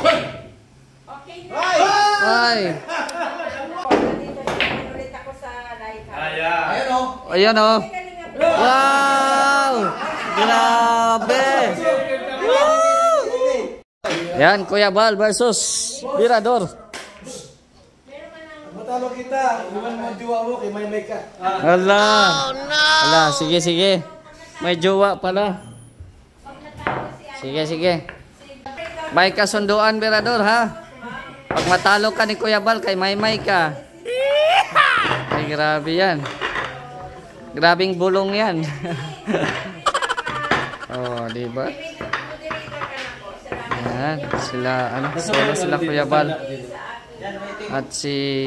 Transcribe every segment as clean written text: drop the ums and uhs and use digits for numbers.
Okay na. Ay! Dito naman ulit ako sa live. Ayan o. Ayan o. Wow! Grabe! Yan, Kuya Bal versus Mirador. Matalo kita. Iwan mo jowa mo kay may ka. Hala. Hala, sige, sige. May jowa pala. Sige, sige. May kasunduan, Mirador, ha? Pag matalo ka ni Kuya Bal, kay may ka. Ay, grabe yan. Grabing bulong yan. Oh, di ba? Yan, sila Kuya Bal. At si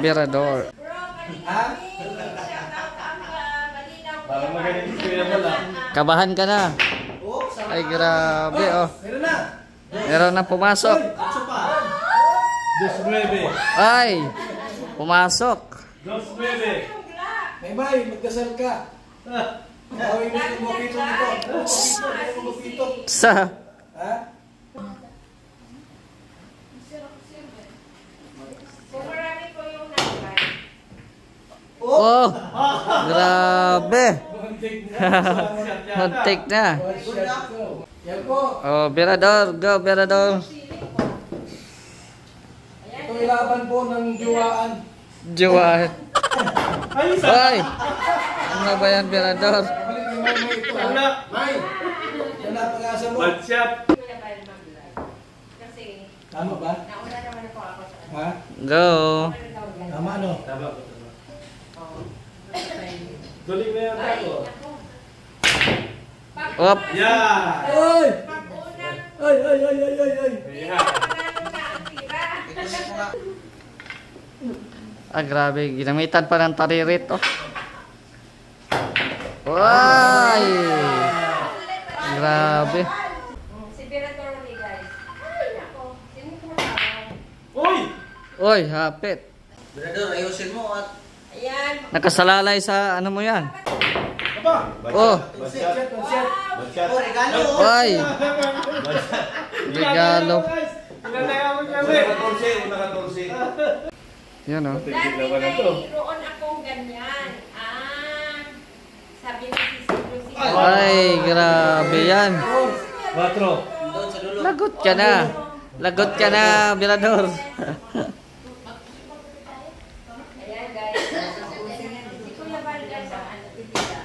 Mirador. Kabahan ka na. Ay, grabe, oh. Meron na pumasok. Ay, pumasok. May, magdasal ka. Gawin mo yung mokito nito. Sa Ha? oh, grabe. Muntik na. Yan po. Oh, Mirador, go Mirador. Ito ilaban po ng juwaan. Jowa. Ay! Ano ba yan, Mirador? Balik ni May ito. May! Yan na pag-asa mo. Tama ba? Ha? Go. Tama ano? Tama. Duling na yan ako. Op. Yeah! Ay! Ay! Ah, grabe. Ginamitan pa ng taririt, oh. Ay! Grabe. Si Mirador ni guys. Ay, nako. Sino kumakaw? Uy! Oy, hapit. Mirador, ayusin mo at... Ayan. Nakasalalay sa ano mo yan? Aba! Oh. Bansiyat! Oh, regalo! Ay! Regalo. Yan, oh. Dati mayroon akong ganyan. Sabi ni Sisi Lucy. Ay, grabe yan. 4. Doon sa dulo. Lagot ka na. Lagot ka na, Mirador. Ayan guys. Si Kuya Bal guys ang ibida.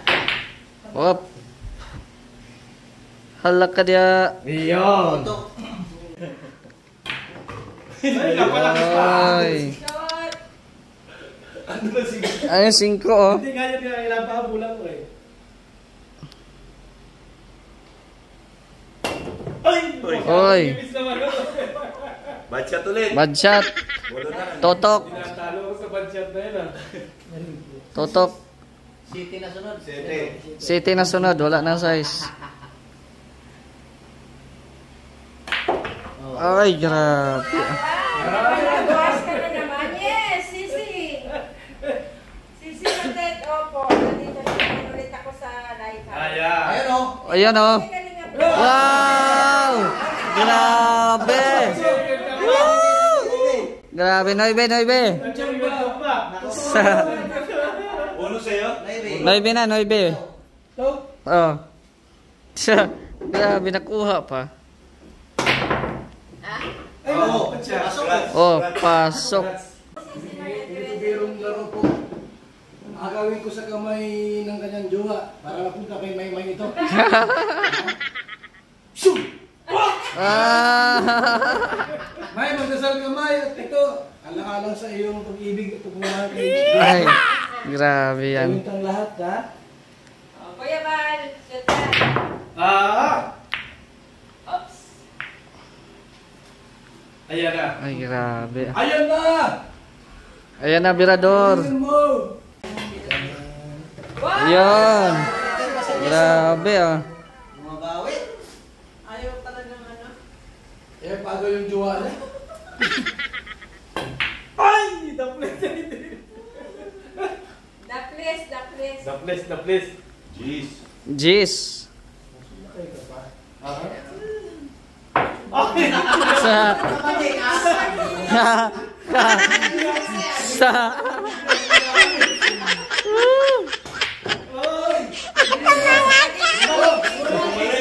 Op. Halak ka dia. Iyon! Ay. Shot. Ano ba sige? Ay, 5, oh. Hindi nga yun yung ilang pahabulan ko eh. Ay! Oy. Bad shot ulit. Bad shot. Totok. Tinatalo ko sa bansyat na yun ah. Totok. City na sunod. City na sunod. Wala na size. Ay, grabe. Bukas ka na naman. Yes, Sisi. Sisi Matet. Opo. Nandito naman ulit ako sa live. Ayan! Ayun o. Ayan, oh. Wow! Grabe. Grabe, Noibe. Uno sa'yo? Noibe na, Noibe. Ito? Oh. Grabe, nakuha pa. Ay, Oo. pasok. Oh, pasok. Birong laro po. Agawin ko sa kamay ng kanyang jowa para mapunta kay May ito. Shoot! Ah! May, magdasal ka May at ito. Alang-alang sa iyong pag-ibig at pagmamahal. Ay, grabe yan. Gawin tang lahat ha. Kuya Bal. Shot ka. Oops. Ayan na. Ay, grabe. Ayan na! Ayan na, Mirador. Ayan mo! Ayan. Grabe, ah. Bumabawi. Ayaw talaga ng ano. Eh, pago yung jowa niya. Ay! The place. Jeez. Jeez. Sa sa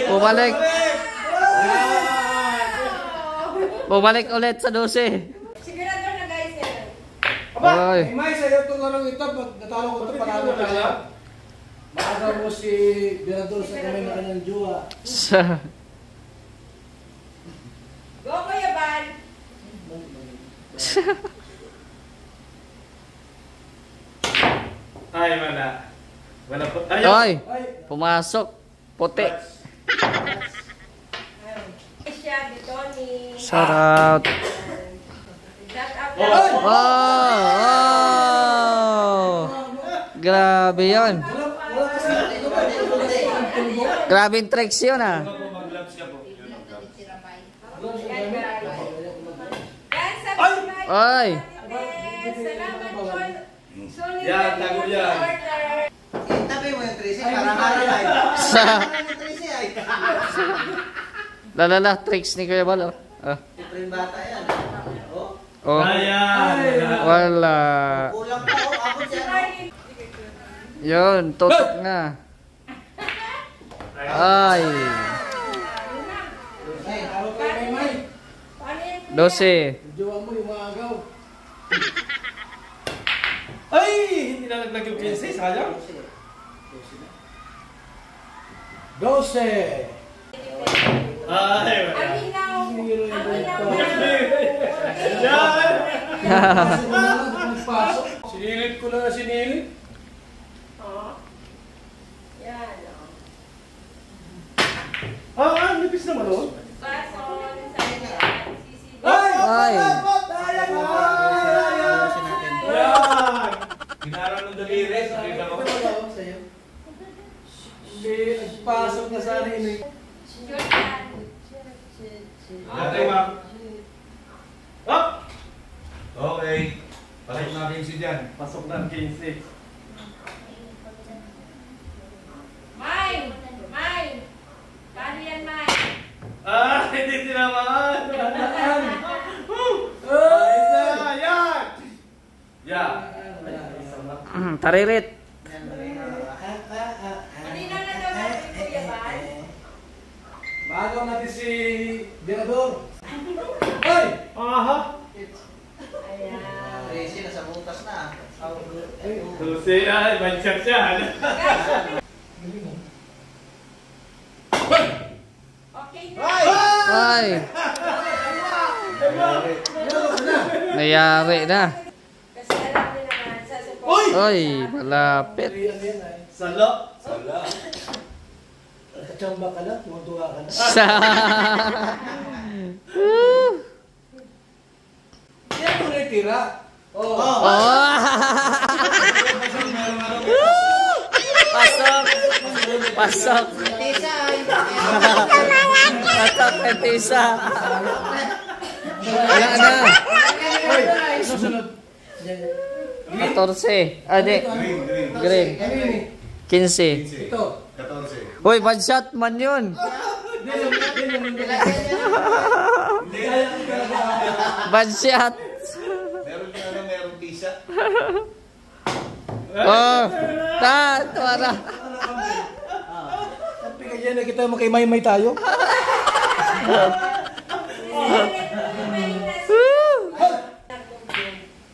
Bumalik. Bumalik ulit sa 12. Sigurado na guys yan. Aba, Oy. may sa'yo itong larong ito. Pag natalo ko ito, panalo tayo. Maaga mo si Birador sa kamay na kanyang jowa. Sa Go Kuya Bal. Ay, wala. Wala po. Ay, Oy, Ay, pumasok. Puti. Siya, Tony. Shout out. Shout out. Oh, oh. Grabe yun. Grabe yung tricks yun ah. mag-gloves ka po. Guys, subscribe. Oy. Salamat po. Sulit Yan, na tago yung yan. order. Tabi mo yung 13 para malalay. Sa Yung 13 ay. lalala tricks ni Kuya Bal. Ah. Ito yung bata yan. Oh, Oh. Ayan. Wala. kulang pa ako. Ako dyan. Yun, tutok na. Ay. Ay, talo kayo may may. Paano yan, Kuya? 12. Yung jowa mo, yung mga agaw. Ay! Hindi na naglag yung 15. Sayang. 12. Ay, wala. Ang hinaw. Ang hinaw. Yan! Pasok mo na, magpasok. Sinilip ko na sinilip. Oh. Yan. Ah, nipis naman oh. Bason sa sisi. Ay. Yan! Ginaraw ng daliri. Sabi na ko. Hindi, nagpasok na sana yun. Jordan. Dati, ma'am. Up! Okay. Pasok na 15 dyan. Pasok na 15. Mine. Mine. Paano yan, Mine? Ah, hindi tinamaan. Yan! Yan! Taririt. Kanina na daw natin, Kuya Bal. Maagaw natin si Birador. Ay! Aha! Ayan. 13 na sa butas na. Tusi, ay, bansyat yan. Okay na. Ay. Nayari na. Kasi alam niyo naman, sa support. Oy, malapit. Salo. Kachamba ka na, tumutuwa ka na. Sa Yan ko na tira. Oh. Oh. Pasok. Pasok. Tisa ay. Pasok kay Tisa. Wala na. Hoy, susunod. 14. Ah, di. Green. Ano yun eh? 15. Ito. 14. Uy, one shot man yun. One shot. Meron yung ano, meron tisa. Oh. Tuwara. Sabi ka dyan na kita makimay-may tayo.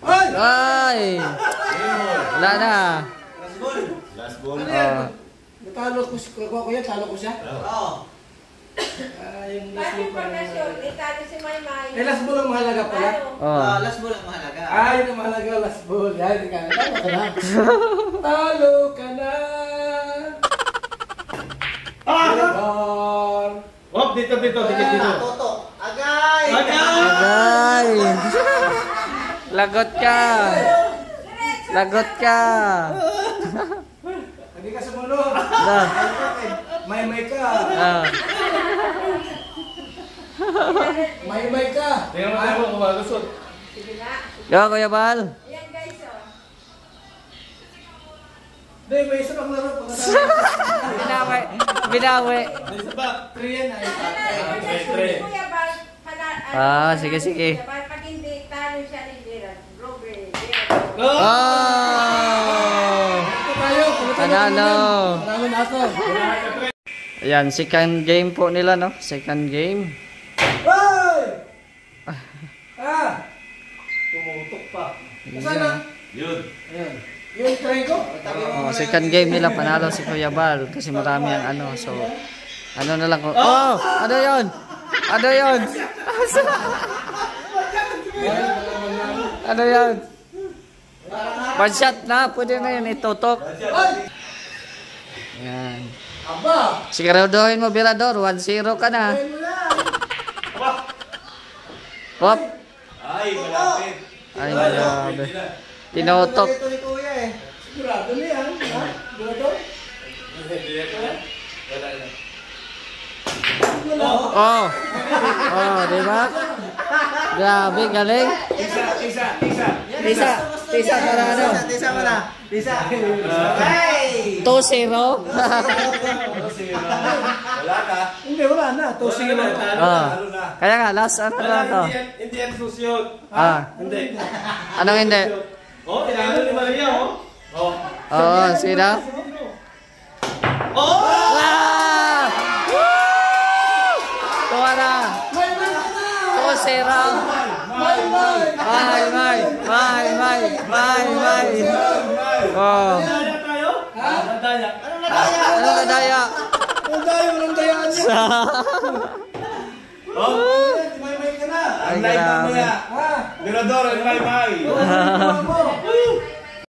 Ay! Ay. Wala na. Last ball. Oh. Natalo ko si Kuya, talo ko siya. Oo. Yung last Bad ball pa information. Italo si Maymay. Eh, last ball ang mahalaga pala. Oh. Last ball ang mahalaga. Yun ang mahalaga, last ball. Yan, talo ka na. Talo ka na. Birador. Oh, dito. Toto. Agay! Agay. Lagot ka. Lagot ka. Hindi ka sumunod. Da. May-may ka. Ah. May-may ka. Tingnan mo kung malusot. Sige na. Yo, Kuya Bal. Ayan guys, oh. Hindi, may isa pang laro. Binawi. Binawi. Isa pa. 3 yan ay. Ayan na, order si Tre. Kuya Bal. Ah, sige, sige. Pag hindi, talo siya ni Gerald. Robert. Oh! Panalo. Panalo na ako. Ayan, second game po nila, no? Second game. Hoy! Tumutok pa. Sana? Yun. Ayan. Yung try ko. Oh, second game nila, panalo si Kuya Bal. Kasi marami ang ano, so... Ano na lang ko. Oh! Ano yun? Ano yun? Ano yun? One shot na, pwede na yun, itutok. Ayan. Aba! Siguraduhin mo, Birador, 1-0 ka na. Hop! Ay, malapit. Ay, grabe. Tinutok. Ito ni Kuya eh. Sigurado na yan. Ha? Sigurado? Oh! Oh, di ba? Grabe, galing. Tisa para ano? Tisa mo na. Tisa. Hey! 2-0. Wala ka. Hindi, wala na. 2-0. Oh. Kaya nga, last ano na to? Hindi yan susyod. Ah, Hindi. anong hindi? Oh, tinalo ni Maria, oh. Oh. Oo, sino? Oh! Ah! Woo! Tuwa na. 2-0. May. Oh. Daya tayo? Ha? Daya. Ano na daya? Ang dayo, walang dayaan niya. Oh. May ka na. Ay, Ang live grabe. mamaya. Ha? Mirador, ang live ay. Ano mo?